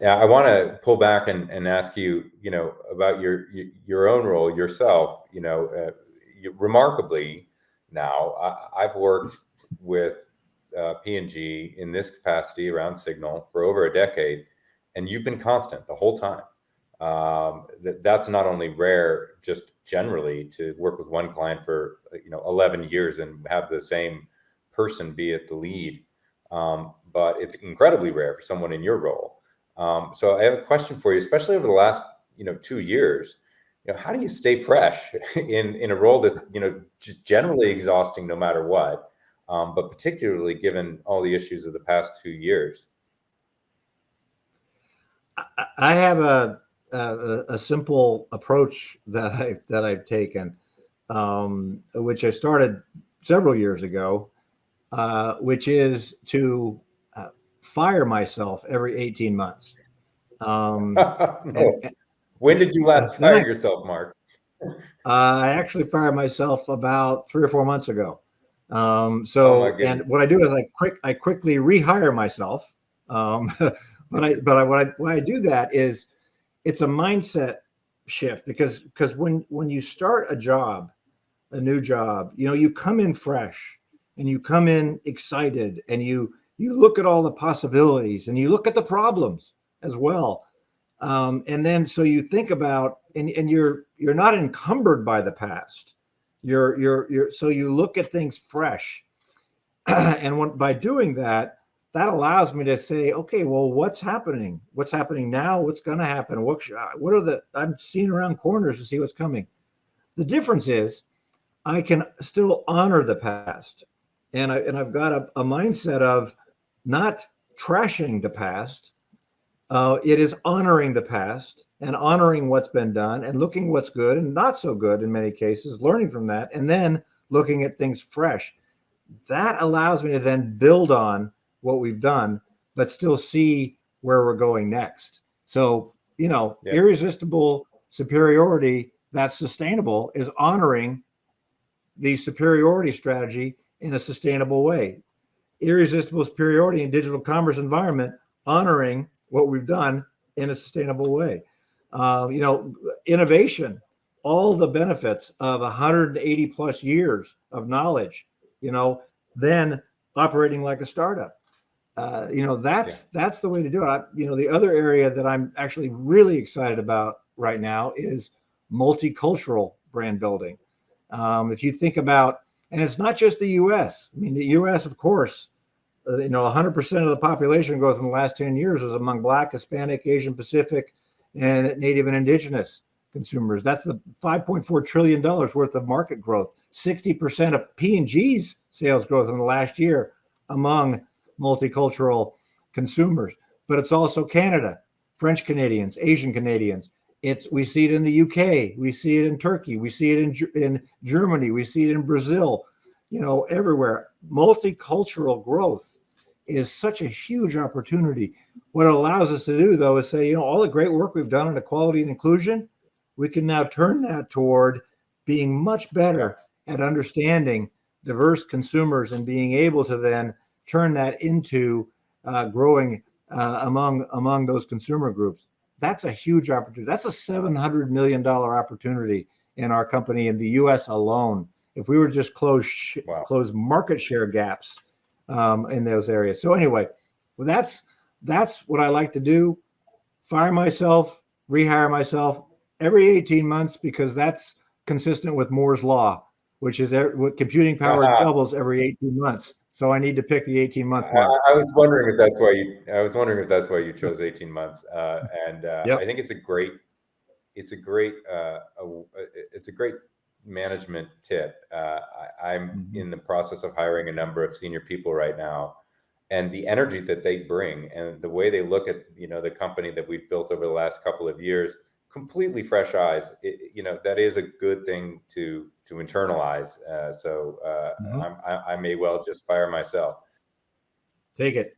Yeah, I want to pull back and ask you, about your own role yourself. Remarkably, now I've worked with P&G in this capacity around Signal for over a decade, and you've been constant the whole time. That's not only rare, just generally to work with one client for 11 years and have the same person be at the lead, but it's incredibly rare for someone in your role. So I have a question for you, especially over the last 2 years. How do you stay fresh in a role that's just generally exhausting no matter what, but particularly given all the issues of the past 2 years? I have a simple approach that I've taken, which I started several years ago, which is to fire myself every 18 months. No. When did you last fire yourself, Marc? I actually fired myself about 3 or 4 months ago. Oh my goodness. And what I do is I quickly rehire myself. But why I do that is it's a mindset shift because when you start a new job, you come in fresh and you come in excited and you look at all the possibilities and you look at the problems as well. And then so you think about and you're not encumbered by the past. So you look at things fresh. And by doing that, that allows me to say, okay, well, what's happening? What's happening now? What's going to happen? I'm seeing around corners to see what's coming. The difference is I can still honor the past. And I've got a mindset of not trashing the past. It is honoring the past and honoring what's been done and looking what's good and not so good in many cases, learning from that, and then looking at things fresh. That allows me to then build on what we've done, but still see where we're going next. So, irresistible superiority that's sustainable is honoring the superiority strategy in a sustainable way. Irresistible superiority in digital commerce environment, honoring what we've done in a sustainable way. Innovation, all the benefits of 180 plus years of knowledge, then operating like a startup. That's the way to do it. The other area that I'm actually really excited about right now is multicultural brand building. If you think about, and it's not just the U.S. I mean, the U.S., of course, 100% of the population growth in the last 10 years was among Black, Hispanic, Asian Pacific, and Native and Indigenous consumers. That's the $5.4 trillion worth of market growth. 60% of P&G's sales growth in the last year among multicultural consumers. But it's also Canada, French Canadians, Asian Canadians. We see it in the UK, we see it in Turkey, we see it in Germany, we see it in Brazil, everywhere. Multicultural growth is such a huge opportunity. What it allows us to do, though, is say, all the great work we've done on equality and inclusion, we can now turn that toward being much better at understanding diverse consumers and being able to then turn that into growing among those consumer groups. That's a huge opportunity. That's a $700 million opportunity in our company in the U.S. alone. If we were just close market share gaps in those areas. So anyway, that's what I like to do. Fire myself, rehire myself every 18 months because that's consistent with Moore's law, which is what computing power doubles every 18 months. So I need to pick the 18-month mark. I was wondering if that's why you chose 18 months. Yep. I think it's a great management tip. I'm in the process of hiring a number of senior people right now, and the energy that they bring and the way they look at the company that we've built over the last couple of years, completely fresh eyes. That is a good thing to internalize. I may well just fire myself. Take it.